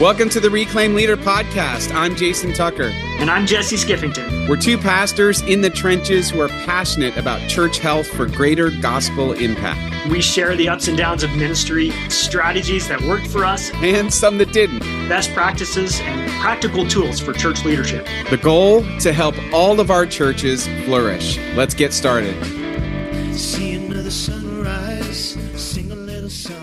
Welcome to the Reclaim Leader podcast. I'm Jason Tucker. And I'm Jesse Skiffington. We're two pastors in the trenches who are passionate about church health for greater gospel impact. We share the ups and downs of ministry, strategies that worked for us, and some that didn't. Best practices and practical tools for church leadership. The goal, to help all of our churches flourish. Let's get started. See another sunrise, sing a little song.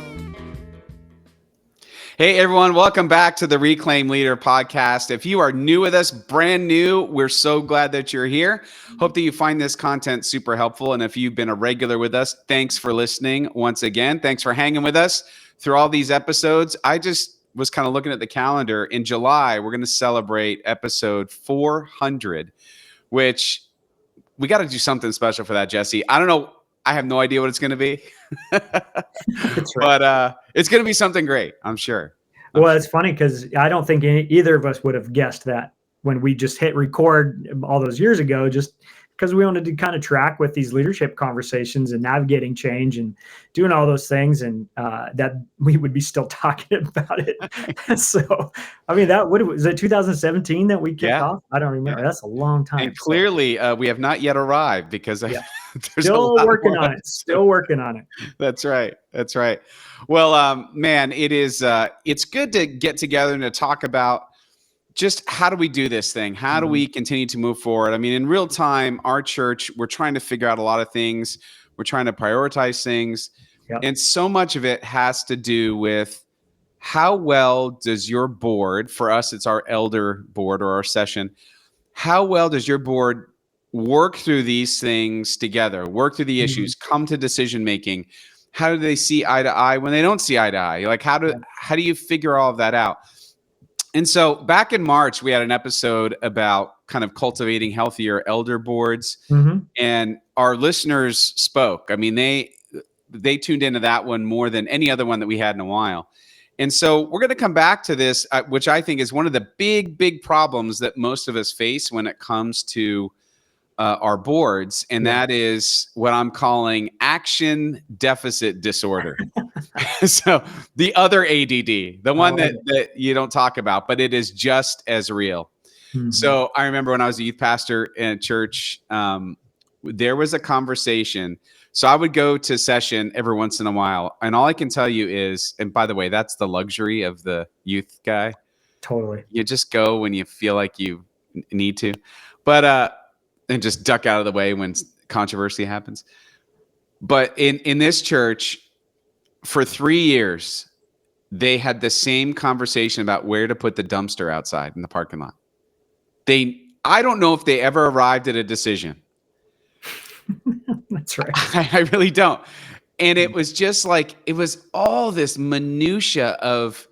Hey everyone, welcome back to the Reclaim Leader podcast. If you are new with us, brand new, we're so glad that you're here. Hope that you find this content super helpful. And if you've been a regular with us, thanks for listening once again. Thanks for hanging with us through all these episodes. I just was kind of looking at the calendar. In July, we're going to celebrate episode 400, which we got to do something special for that, Jesse. I don't know. I have no idea what it's going to be, That's right. But it's going to be something great, I'm sure. Well, it's funny because I don't think either of us would have guessed that when we just hit record all those years ago, just because we wanted to kind of track with these leadership conversations and navigating change and doing all those things, and that we would be still talking about it. So, I mean, was it 2017 that we kicked off? I don't remember. That's a long time. And clearly, we have not yet arrived because there's still working on it. Still working on it. That's right. That's right. Well, man, it's good to get together and to talk about just how do we do this thing? How do we continue to move forward? I mean, in real time, our church, we're trying to figure out a lot of things. We're trying to prioritize things. Yep. And so much of it has to do with how well does your board, for us, it's our elder board or our session, how well does your board work through these things together, work through the issues, come to decision making? How do they see eye to eye when they don't see eye to eye? Like, how do you figure all of that out? And so back in March, we had an episode about kind of cultivating healthier elder boards, and our listeners spoke. I mean, they tuned into that one more than any other one that we had in a while. And so we're going to come back to this, which I think is one of the big problems that most of us face when it comes to our boards, and that is what I'm calling action deficit disorder. So the other ADD, the one that you don't talk about, but it is just as real. So I remember when I was a youth pastor in a church, there was a conversation. So I would go to session every once in a while, and all I can tell you is, and by the way, that's the luxury of the youth guy. Totally. You just go when you feel like you need to, but and just duck out of the way when controversy happens. But in this church, for 3 years, they had the same conversation about where to put the dumpster outside in the parking lot. I don't know if they ever arrived at a decision. That's right. I really don't. And it was just like, it was all this minutia of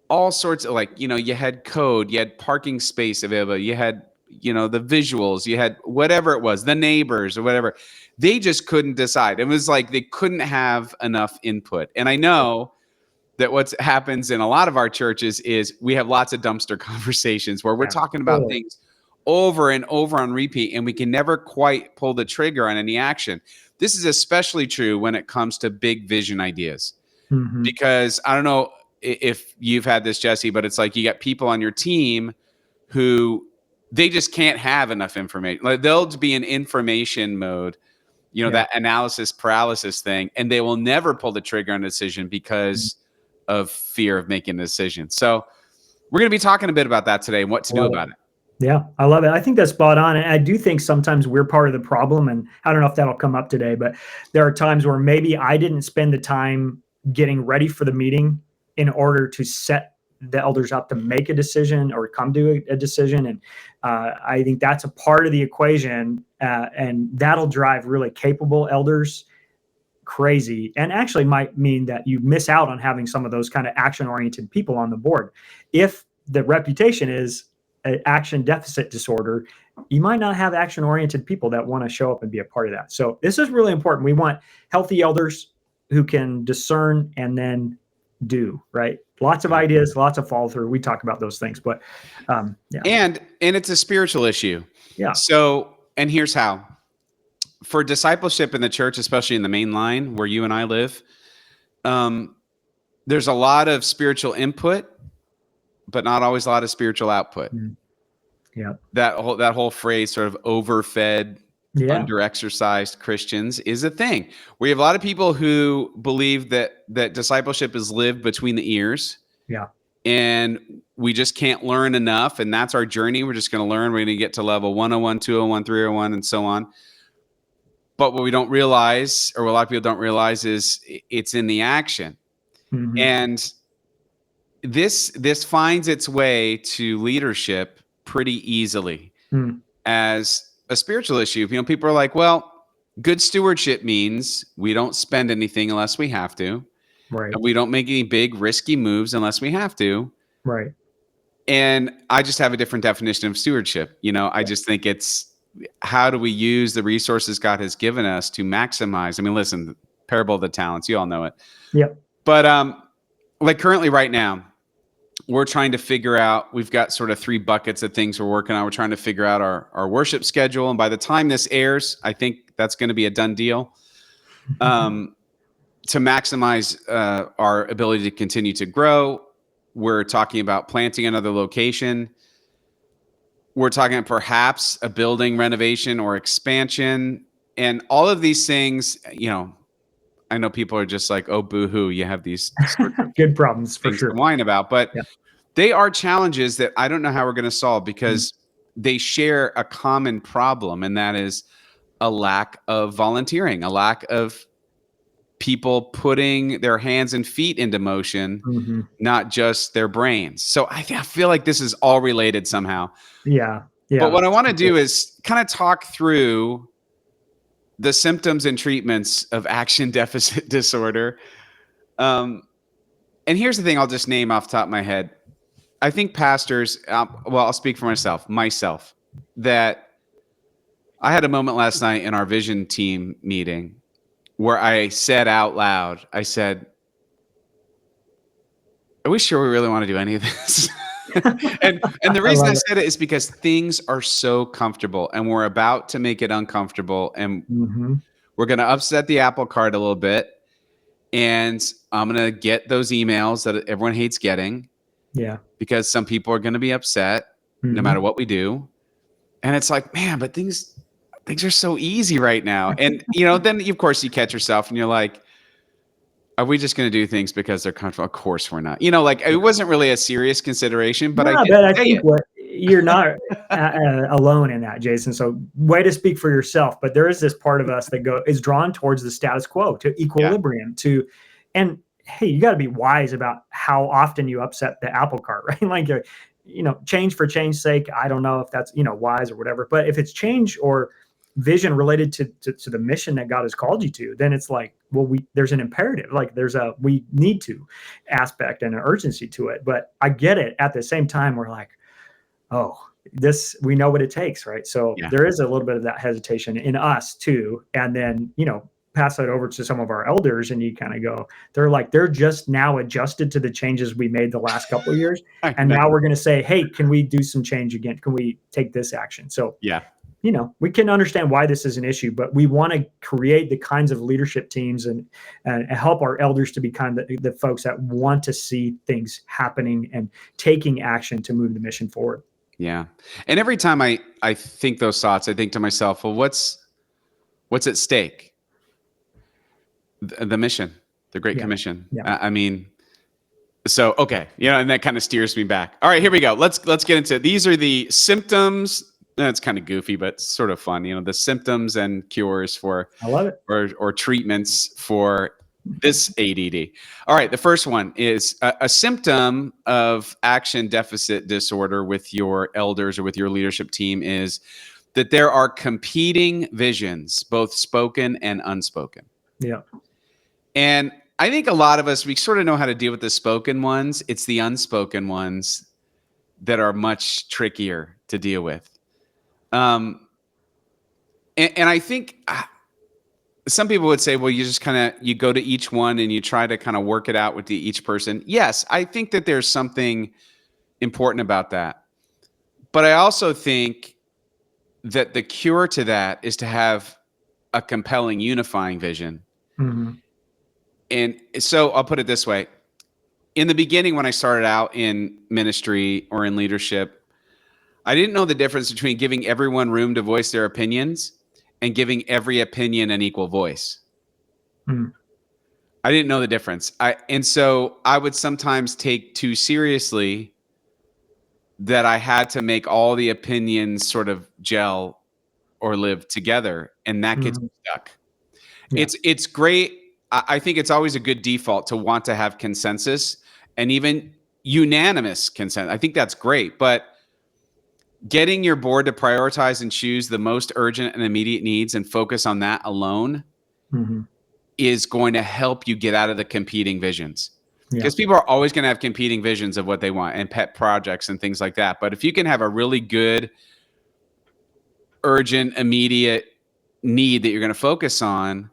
all sorts of, like, you had code, you had parking space available, you had, the visuals, you had whatever it was, the neighbors or whatever. They just couldn't decide. It was like they couldn't have enough input. And I know that what happens in a lot of our churches is we have lots of dumpster conversations where we're talking about things over and over on repeat, and we can never quite pull the trigger on any action. This is especially true when it comes to big vision ideas. Because I don't know if you've had this, Jesse, but it's like you got people on your team who they just can't have enough information. Like, they'll be in information mode, that analysis paralysis thing, and they will never pull the trigger on a decision because of fear of making a decision. So we're going to be talking a bit about that today and what to do about it. Yeah, I love it. I think that's spot on. And I do think sometimes we're part of the problem, and I don't know if that'll come up today, but there are times where maybe I didn't spend the time getting ready for the meeting in order to set the elders up to make a decision or come to a decision. And I think that's a part of the equation, and that'll drive really capable elders crazy, and actually might mean that you miss out on having some of those kind of action-oriented people on the board. If the reputation is an action deficit disorder, you might not have action-oriented people that want to show up and be a part of that. So this is really important. We want healthy elders who can discern and then do, right? Lots of ideas, lots of follow through. We talk about those things, but And it's a spiritual issue. Yeah. So, and here's how. For discipleship in the church, especially in the main line where you and I live, there's a lot of spiritual input but not always a lot of spiritual output. Yeah. That whole phrase, sort of overfed, Yeah. underexercised Christians, is a thing. We have a lot of people who believe that discipleship is lived between the ears. Yeah. And we just can't learn enough. And that's our journey. We're just going to learn. We're going to get to level 101, 201, 301, and so on. But what we don't realize, or what a lot of people don't realize, is it's in the action. And this finds its way to leadership pretty easily as a spiritual issue. People are like, well, good stewardship means we don't spend anything unless we have to. Right. And we don't make any big risky moves unless we have to. Right. And I just have a different definition of stewardship. I just think it's, how do we use the resources God has given us to maximize? I mean, listen, the parable of the talents, you all know it. Yeah. But like currently right now, we're trying to figure out, we've got sort of 3 buckets of things we're working on. We're trying to figure out our worship schedule. And by the time this airs, I think that's going to be a done deal. To maximize our ability to continue to grow. We're talking about planting another location. We're talking perhaps a building renovation or expansion. And all of these things, I know people are just like, oh, boo-hoo, you have these good problems for sure to whine about. But they are challenges that I don't know how we're going to solve, because they share a common problem, and that is a lack of volunteering, a lack of people putting their hands and feet into motion, not just their brains. So I feel like this is all related somehow. Yeah. But what I want to do is kind of talk through the symptoms and treatments of action deficit disorder. And here's the thing I'll just name off the top of my head. I think pastors, I'll speak for myself, that I had a moment last night in our vision team meeting where I said out loud, I said, are we sure we really want to do any of this? and the reason I said it is because things are so comfortable, and we're about to make it uncomfortable, and we're going to upset the apple cart a little bit. And I'm going to get those emails that everyone hates getting. Yeah. Because some people are going to be upset no matter what we do. And it's like, man, but things are so easy right now. And, then of course you catch yourself and you're like, are we just going to do things because they're comfortable? Of course we're not. It wasn't really a serious consideration, but I think you're not alone in that, Jason. So way to speak for yourself. But there is this part of us that is drawn towards the status quo, to equilibrium, and hey, you got to be wise about how often you upset the apple cart, right? Like, change for change's sake. I don't know if that's, wise or whatever, but if it's change or vision related to the mission that God has called you to, then it's like, well, there's an imperative, like we need to aspect and an urgency to it. But I get it. At the same time, we're like, oh, we know what it takes, right? So there is a little bit of that hesitation in us too. And then, pass that over to some of our elders, and you kind of go, they're just now adjusted to the changes we made the last couple of years. And now we're going to say, hey, can we do some change again? Can we take this action? So we can understand why this is an issue, but we want to create the kinds of leadership teams and help our elders to be kind of the folks that want to see things happening and taking action to move the mission forward. Yeah. And every time I think those thoughts, I think to myself, well, what's at stake? The mission, the Great Commission. Yeah. I mean, so, okay. And that kind of steers me back. All right, here we go. Let's get into it. These are the symptoms. It's kind of goofy, but sort of fun. The symptoms and cures for, I love it, or treatments for this ADD. All right. The first one is a symptom of action deficit disorder with your elders or with your leadership team is that there are competing visions, both spoken and unspoken. Yeah. And I think a lot of us, we sort of know how to deal with the spoken ones. It's the unspoken ones that are much trickier to deal with. And I think some people would say, well, you just you go to each one and you try to kind of work it out with each person. Yes, I think that there's something important about that. But I also think that the cure to that is to have a compelling, unifying vision. Mm-hmm. And so I'll put it this way. in the beginning, when I started out in ministry or in leadership, I didn't know the difference between giving everyone room to voice their opinions and giving every opinion an equal voice. Mm. I didn't know the difference. And so I would sometimes take too seriously that I had to make all the opinions sort of gel or live together, and that gets Mhm. stuck. Yeah. It's great. I think it's always a good default to want to have consensus and even unanimous consent. I think that's great, but getting your board to prioritize and choose the most urgent and immediate needs and focus on that alone Mhm. is going to help you get out of the competing visions. Yeah. Because people are always going to have competing visions of what they want and pet projects and things like that. But if you can have a really good, urgent, immediate need that you're going to focus on,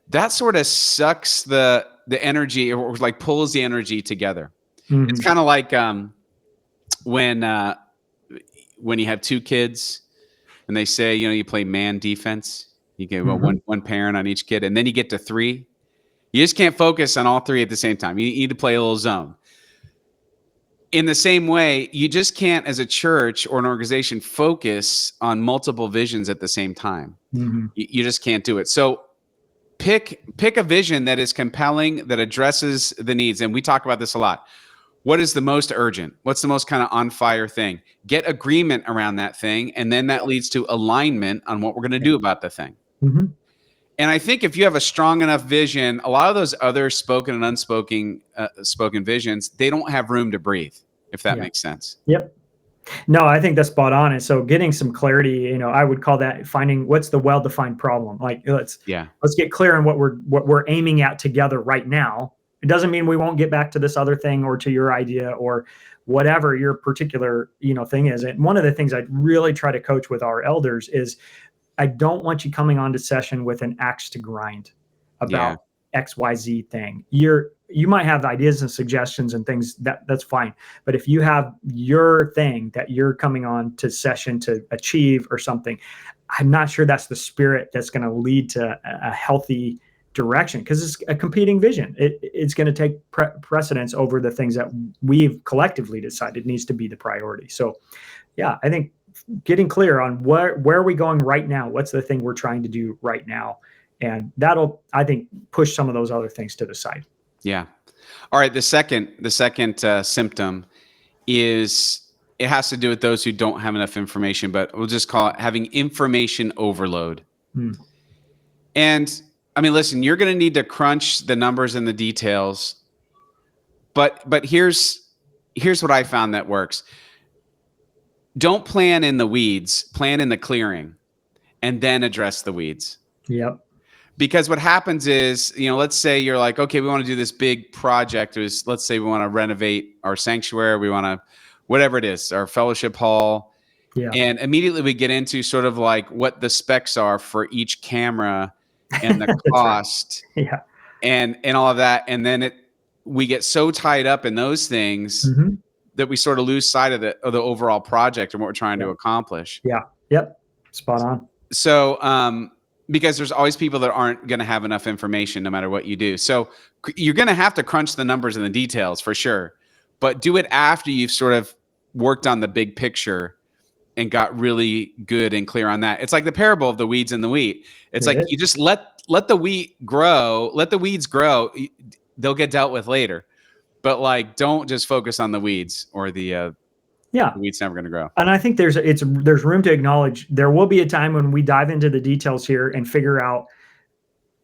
that sort of sucks the energy, or like pulls the energy together. It's Mhm. kind of like when you have two kids and they say, you play man defense. You get Mhm. one parent on each kid, and then you get to three. You just can't focus on all three at the same time. You need to play a little zone. In the same way, you just can't, as a church or an organization, focus on multiple visions at the same time. Mhm. You just can't do it. So pick a vision that is compelling, that addresses the needs. And we talk about this a lot. What is the most urgent? What's the most kind of on fire thing? Get agreement around that thing, and then that leads to alignment on what we're going to do about the thing. Mhm. And I think if you have a strong enough vision, a lot of those other spoken and unspoken spoken visions, they don't have room to breathe, if that Yeah. makes sense. Yep. No, I think that's spot on. And so getting some clarity, I would call that finding what's the well-defined problem. Like let's Yeah. get clear on what we're aiming at together right now. It doesn't mean we won't get back to this other thing or to your idea or whatever your particular, thing is. And one of the things I really try to coach with our elders is I don't want you coming onto session with an axe to grind Yeah. about XYZ thing. You might have ideas and suggestions and things that's fine. But if you have your thing that you're coming on to session to achieve or something, I'm not sure that's the spirit that's going to lead to a healthy direction, because it's a competing vision. It's going to take precedence over the things that we've collectively decided needs to be the priority. So yeah, I think getting clear on where are we going right now? What's the thing we're trying to do right now? And that'll, I think, push some of those other things to the side. Yeah. All right. The second symptom is, it has to do with those who don't have enough information, but we'll just call it having information overload. Hmm. And I mean, listen, you're going to need to crunch the numbers and the details, but here's what I found that works. Don't plan in the weeds, plan in the clearing, and then address the weeds. Yep. Because what happens is, let's say you're like, okay, we want to do this big project. Let's say we want to renovate our sanctuary. We want to, whatever it is, our fellowship hall. Yeah. And immediately we get into sort of like what the specs are for each camera and the cost. Right. Yeah. and all of that. And then we get so tied up in those things Mm-hmm. that we sort of lose sight of the overall project and what we're trying to accomplish. Yeah. Yep. Spot on. So, because there's always people that aren't going to have enough information no matter what you do. So you're going to have to crunch the numbers and the details for sure, but do it after you've sort of worked on the big picture and got really good and clear on that. It's like the parable of the weeds and the wheat. It's like you just let the wheat grow, let the weeds grow. They'll get dealt with later. But like, don't just focus on the weeds, or the weed's never going to grow. And I think there's room to acknowledge there will be a time when we dive into the details here and figure out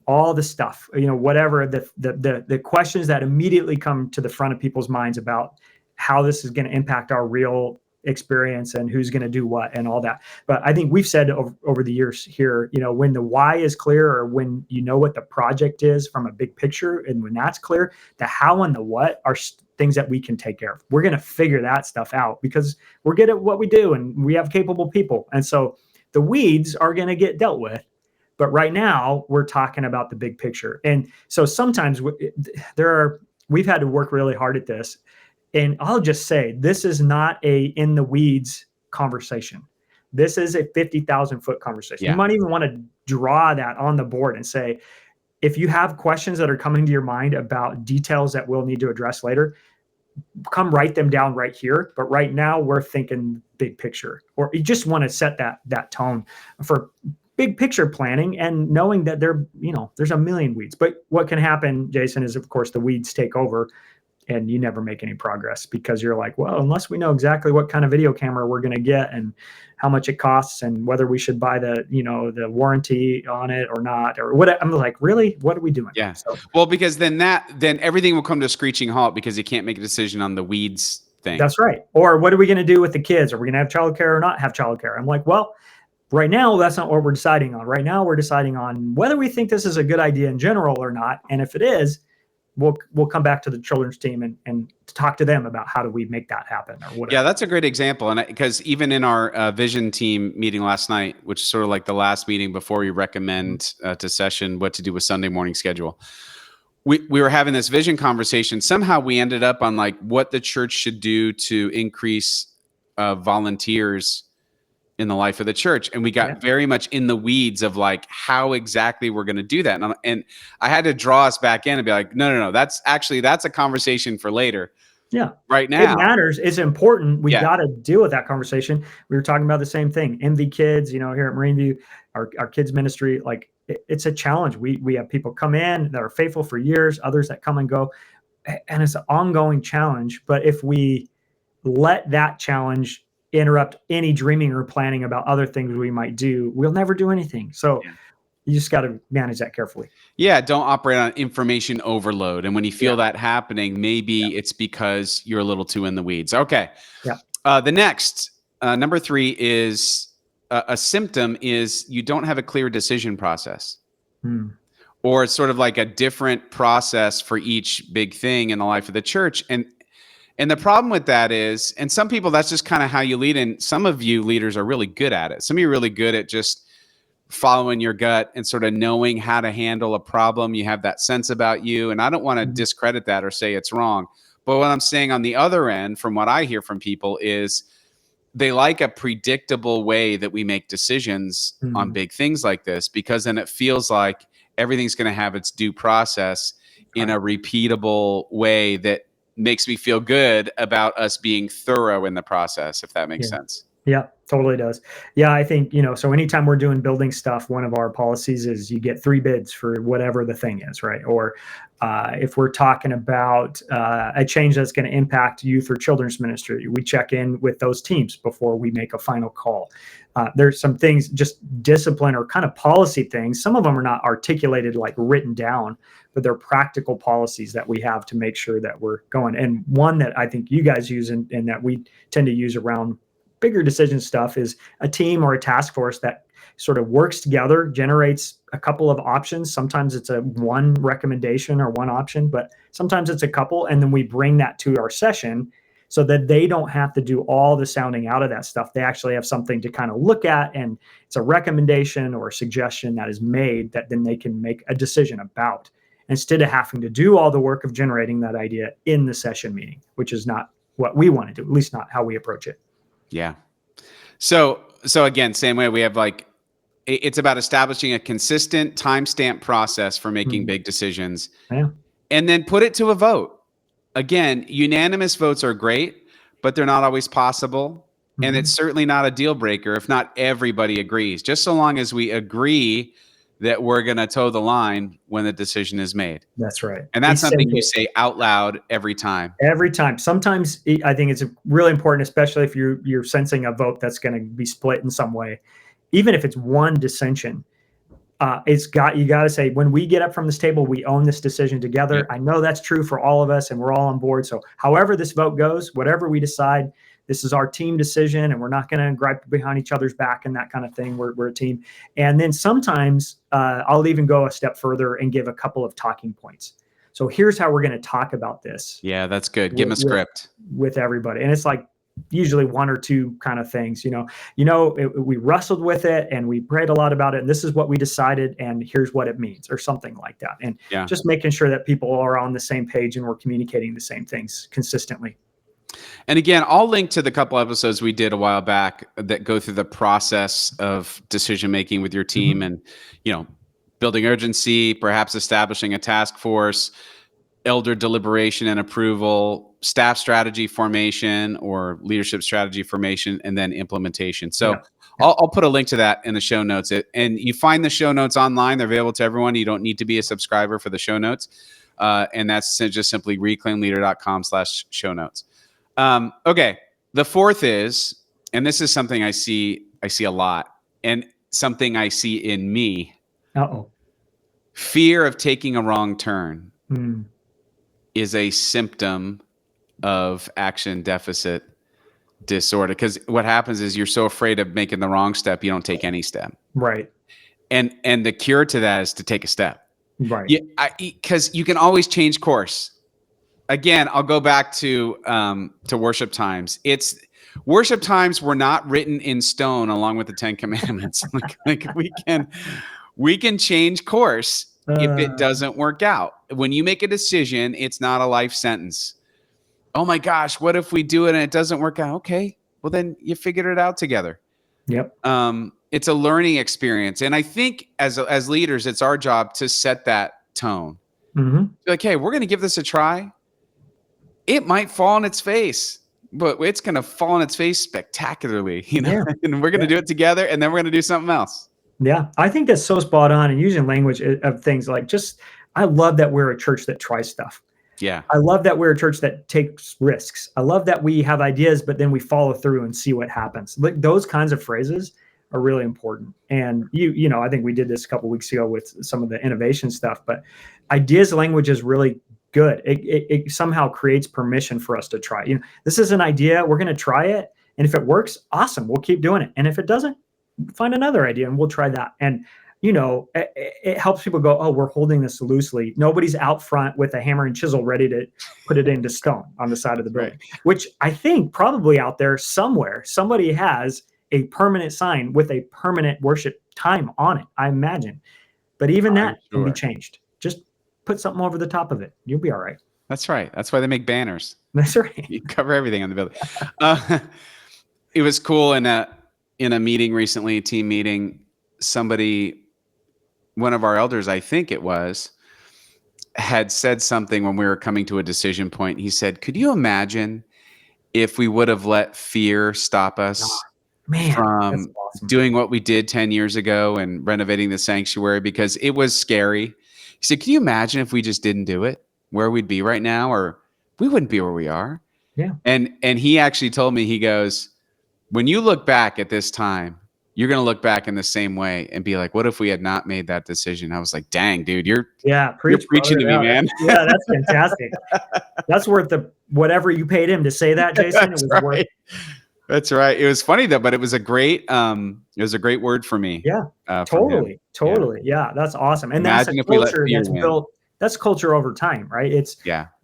all the stuff, whatever the questions that immediately come to the front of people's minds about how this is going to impact our real experience and who's going to do what and all that. But I think we've said over the years here, when the why is clear, or when what the project is from a big picture, and when that's clear, the how and the what are things that we can take care of. We're going to figure that stuff out because we're good at what we do and we have capable people. And so the weeds are going to get dealt with. But right now we're talking about the big picture. And so sometimes we've had to work really hard at this. And I'll just say, this is not a in the weeds conversation. This is a 50,000 foot conversation. Yeah. You might even want to draw that on the board and say, if you have questions that are coming to your mind about details that we'll need to address later, come write them down right here. But right now we're thinking big picture, or you just want to set that tone for big picture planning and knowing that there's a million weeds. But what can happen, Jason, is of course the weeds take over and you never make any progress because you're like, well, unless we know exactly what kind of video camera we're going to get and how much it costs and whether we should buy the warranty on it or not, or what. I'm like, really, what are we doing? Yeah. So, Well, because then everything will come to a screeching halt because you can't make a decision on the weeds thing. that's right. Or what are we going to do with the kids? Are we going to have childcare or not have childcare? I'm like, well, right now, that's not what we're deciding on. Right now, we're deciding on whether we think this is a good idea in general or not. And if it is, we'll come back to the children's team and talk to them about how do we make that happen or whatever. Yeah, that's a great example. And because even in our vision team meeting last night, which is sort of like the last meeting before we recommend to session what to do with Sunday morning schedule, we were having this vision conversation. Somehow we ended up on like what the church should do to increase volunteers in the life of the church. And we got very much in the weeds of like how exactly we're going to do that. And I had to draw us back in and be like, no, that's a conversation for later. Yeah. Right now. It matters. It's important. We got to deal with that conversation. We were talking about the same thing. MV Kids, here at Marine View, our kids ministry, like it's a challenge. We have people come in that are faithful for years, others that come and go. And it's an ongoing challenge. But if we let that challenge interrupt any dreaming or planning about other things we might do, we'll never do anything. So you just got to manage that carefully. Yeah. Don't operate on information overload. And when you feel that happening, maybe it's because you're a little too in the weeds. Okay. Yeah. The next, number 3 is a symptom is you don't have a clear decision process. Or it's sort of like a different process for each big thing in the life of the church. And the problem with that is, and some people, that's just kind of how you lead. And some of you leaders are really good at it. Some of you are really good at just following your gut and sort of knowing how to handle a problem. You have that sense about you. And I don't want to discredit that or say it's wrong. But what I'm saying on the other end, from what I hear from people, is they like a predictable way that we make decisions on big things like this, because then it feels like everything's going to have its due process in a repeatable way that makes me feel good about us being thorough in the process, if that makes sense. Yeah, totally does. Yeah, I think, so anytime we're doing building stuff, one of our policies is you get 3 bids for whatever the thing is, right? Or if we're talking about a change that's going to impact youth or children's ministry, we check in with those teams before we make a final call. There's some things, just discipline or kind of policy things. Some of them are not articulated, like written down, but they're practical policies that we have to make sure that we're going. And one that I think you guys use and that we tend to use around bigger decision stuff is a team or a task force that sort of works together, generates a couple of options. Sometimes it's a one recommendation or one option, but sometimes it's a couple. And then we bring that to our session so that they don't have to do all the sounding out of that stuff. They actually have something to kind of look at, and it's a recommendation or a suggestion that is made that then they can make a decision about, instead of having to do all the work of generating that idea in the session meeting, which is not what we want to do, at least not how we approach it. Yeah. So again, same way, we have like, it's about establishing a consistent timestamp process for making big decisions, and then put it to a vote. Again, unanimous votes are great, but they're not always possible. And it's certainly not a deal breaker if not everybody agrees, just so long as we agree that we're going to toe the line when the decision is made. That's right. And that's something you say out loud every time. Every time. Sometimes I think it's really important, especially if you're sensing a vote that's going to be split in some way, even if it's one dissension. You got to say, when we get up from this table, we own this decision together. Yep. I know that's true for all of us, and we're all on board. So however this vote goes, whatever we decide, this is our team decision, and we're not going to gripe behind each other's back and that kind of thing. We're a team. And then sometimes I'll even go a step further and give a couple of talking points. So here's how we're going to talk about this. Yeah, that's good. Give them a script. With everybody. And it's like usually 1 or 2 kind of things, we wrestled with it and we prayed a lot about it, and this is what we decided, and here's what it means, or something like that. And just making sure that people are on the same page and we're communicating the same things consistently. And again, I'll link to the couple episodes we did a while back that go through the process of decision-making with your team and, building urgency, perhaps establishing a task force, elder deliberation and approval, staff strategy formation or leadership strategy formation, and then implementation. So Yeah. I'll put a link to that in the show notes. And you find the show notes online. They're available to everyone. You don't need to be a subscriber for the show notes. And that's just simply reclaimleader.com/show notes. Okay. The fourth is, and this is something I see a lot, and something I see in me, fear of taking a wrong turn is a symptom of action deficit disorder. Because what happens is you're so afraid of making the wrong step, you don't take any step. Right. And the cure to that is to take a step. Right. Because you can always change course. Again, I'll go back to worship times. Worship times were not written in stone along with the 10 Commandments. like we can change course if it doesn't work out. When you make a decision, it's not a life sentence. Oh my gosh, what if we do it and it doesn't work out? Okay, well then you figured it out together. Yep. It's a learning experience, and I think as leaders, it's our job to set that tone. Like, hey, we're going to give this a try. It might fall on its face, but it's going to fall on its face spectacularly, and we're going to do it together, and then we're going to do something else. Yeah, I think that's so spot on, and using language of things like I love that we're a church that tries stuff. Yeah. I love that we're a church that takes risks. I love that we have ideas, but then we follow through and see what happens. Like those kinds of phrases are really important. And I think we did this a couple of weeks ago with some of the innovation stuff, but ideas language is really good. It somehow creates permission for us to try. This is an idea. We're going to try it. And if it works, awesome. We'll keep doing it. And if it doesn't, find another idea and we'll try that. And it helps people go, oh, we're holding this loosely. Nobody's out front with a hammer and chisel ready to put it into stone on the side of the building, which I think probably out there somewhere, somebody has a permanent sign with a permanent worship time on it, I imagine. But even that can be changed. Just put something over the top of it. You'll be all right. That's right. That's why they make banners. That's right. You cover everything on the building. It was cool in a meeting recently, a team meeting, one of our elders, I think it was, had said something when we were coming to a decision point. He said, could you imagine if we would have let fear stop us from doing what we did 10 years ago and renovating the sanctuary because it was scary? He said, can you imagine if we just didn't do it, where we'd be right now? Or we wouldn't be where we are. Yeah. And he actually told me, he goes, when you look back at this time, you're going to look back in the same way and be like, what if we had not made that decision? I was like, dang, dude, you're preaching to me, man. Yeah, that's fantastic. That's worth whatever you paid him to say that, Jason. It was worth. That's right. It was funny though, but it was a great word for me. Yeah, totally. Yeah, that's awesome. And imagine that's a culture that's built. That's culture over time, right?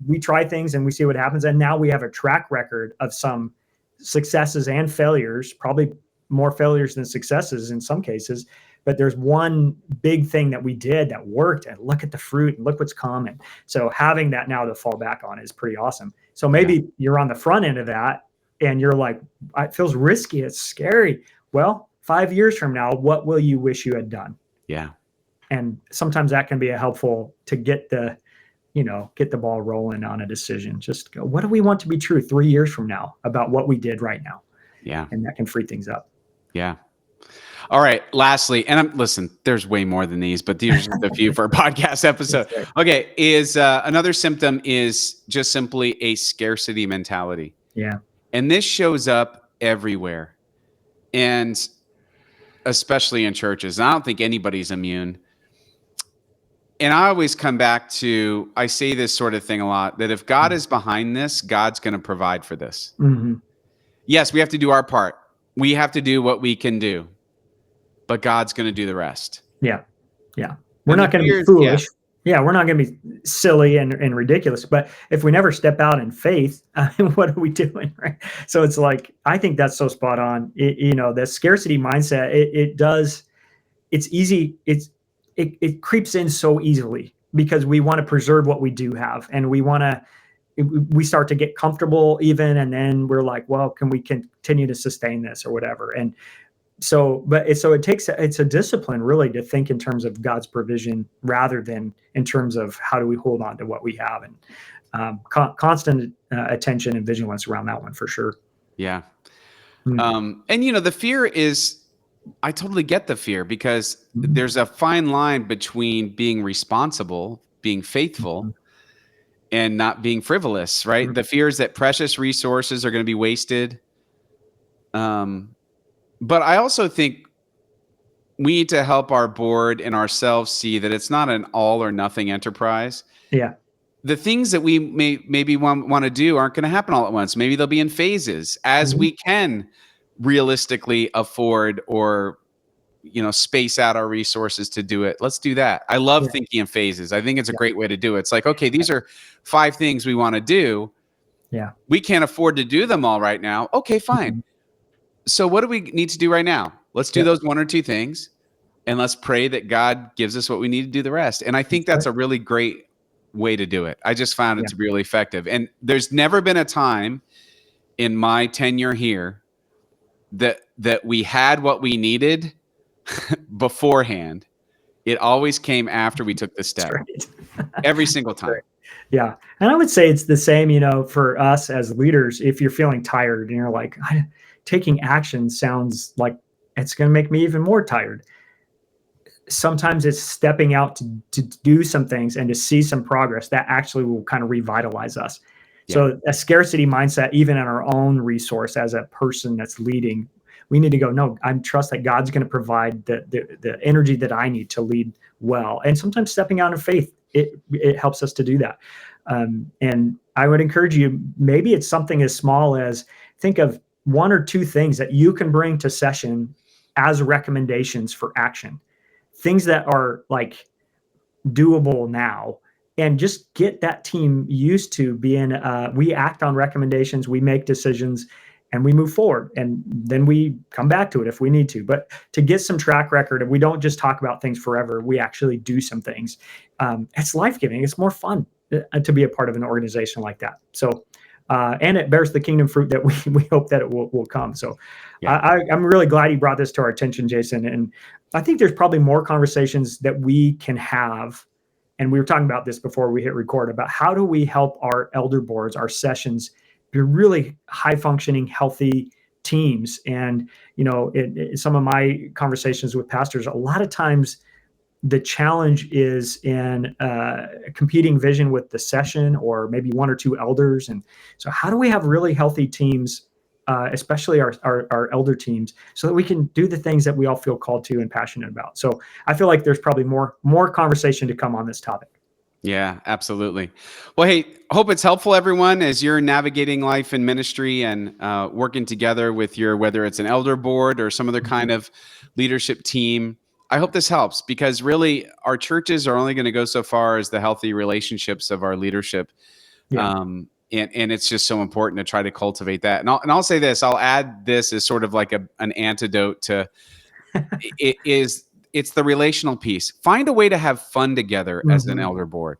We try things and we see what happens. And now we have a track record of some successes and failures, probably more failures than successes in some cases, but there's one big thing that we did that worked, and look at the fruit and look what's coming. So having that now to fall back on is pretty awesome. So maybe you're on the front end of that and you're like, it feels risky. It's scary. Well, 5 years from now, what will you wish you had done? Yeah. And sometimes that can be helpful to get the ball rolling on a decision. Just go, what do we want to be true 3 years from now about what we did right now? Yeah. And that can free things up. Yeah. All right. Lastly, and listen, there's way more than these, but these are the few for a podcast episode. Okay. Another symptom is just simply a scarcity mentality. Yeah. And this shows up everywhere, and especially in churches. And I don't think anybody's immune. And I always come back to, I say this sort of thing a lot, that if God is behind this, God's going to provide for this. Mm-hmm. Yes, we have to do our part. We have to do what we can do, but God's going to do the rest. Yeah. Yeah. We're not going to be foolish. Yeah. We're not going to be silly and ridiculous, but if we never step out in faith, what are we doing? Right. So it's like, I think that's so spot on. The scarcity mindset, it's easy. It creeps in so easily because we want to preserve what we do have, and we start to get comfortable even, and then we're like, well, can we continue to sustain this or whatever? And it's a discipline really to think in terms of God's provision rather than in terms of how do we hold on to what we have, and constant attention and vigilance around that one for sure. Yeah. Mm. And the fear is, I totally get the fear, because Mhm. there's a fine line between being responsible, being faithful, Mhm. and not being frivolous, right? Mhm. The fear is that precious resources are going to be wasted. But I also think we need to help our board and ourselves see that it's not an all or nothing enterprise. Yeah. The things that we maybe want to do aren't going to happen all at once. Maybe they'll be in phases as Mhm. we can realistically afford or space out our resources to do it. Let's do that. I love Yeah. thinking in phases. I think it's a Yeah. great way to do it. It's like, okay, these are 5 things we want to do. Yeah. We can't afford to do them all right now. Okay, fine. Mhm. So what do we need to do right now? Let's do Yep. those 1 or 2 things, and let's pray that God gives us what we need to do the rest. And I think that's Right. a really great way to do it. I just found it Yeah. to be really effective. And there's never been a time in my tenure here that we had what we needed beforehand. It always came after we took the That's step. right. Every single time. Right. Yeah. And I would say it's the same, for us as leaders. If you're feeling tired and you're like, taking action sounds like it's going to make me even more tired. Sometimes it's stepping out to do some things and to see some progress that actually will kind of revitalize us. Yeah. So a scarcity mindset, even in our own resource as a person that's leading, we need to go, no, I trust that God's going to provide the energy that I need to lead well. And sometimes stepping out in faith, it helps us to do that. And I would encourage you, maybe it's something as small as think of 1 or 2 things that you can bring to session as recommendations for action, things that are like doable now, and just get that team used to being we act on recommendations, we make decisions, and we move forward, and then we come back to it if we need to. But to get some track record, and we don't just talk about things forever, we actually do some things. It's life-giving. It's more fun to be a part of an organization like that. So and it bears the kingdom fruit that we hope that it will come. So Yeah. I'm really glad you brought this to our attention, Jason. And I think there's probably more conversations that we can have. And we were talking about this before we hit record about how do we help our elder boards, our sessions, be really high functioning, healthy teams. And, in some of my conversations with pastors, a lot of times the challenge is in competing vision with the session or maybe 1 or 2 elders. And so how do we have really healthy teams, especially our elder teams, so that we can do the things that we all feel called to and passionate about? So I feel like there's probably more conversation to come on this topic. Yeah, absolutely. Well, hey, hope it's helpful, everyone, as you're navigating life and ministry and working together with whether it's an elder board or some other kind of leadership team. I hope this helps, because really our churches are only going to go so far as the healthy relationships of our leadership. Yeah. And it's just so important to try to cultivate that. And I'll say this, I'll add this as sort of like an antidote to it's the relational piece. Find a way to have fun together as an elder board.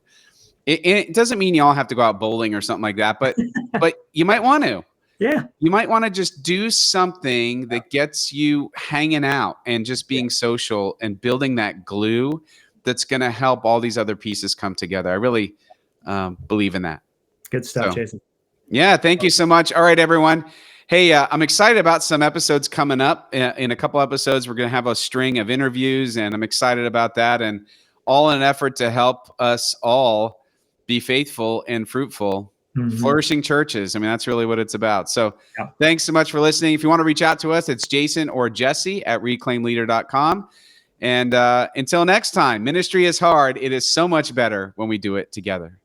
It doesn't mean you all have to go out bowling or something like that, but you might want to. Yeah. You might want to just do something that gets you hanging out and just being social and building that glue that's going to help all these other pieces come together. I really believe in that. Good stuff, So, Jason. yeah, thank you so much. All right, everyone. Hey, I'm excited about some episodes coming up. In a couple episodes, we're going to have a string of interviews, and I'm excited about that. And all in an effort to help us all be faithful and fruitful, flourishing churches. I mean, that's really what it's about. So thanks so much for listening. If you want to reach out to us, it's Jason or Jesse at reclaimleader.com. And until next time, ministry is hard. It is so much better when we do it together.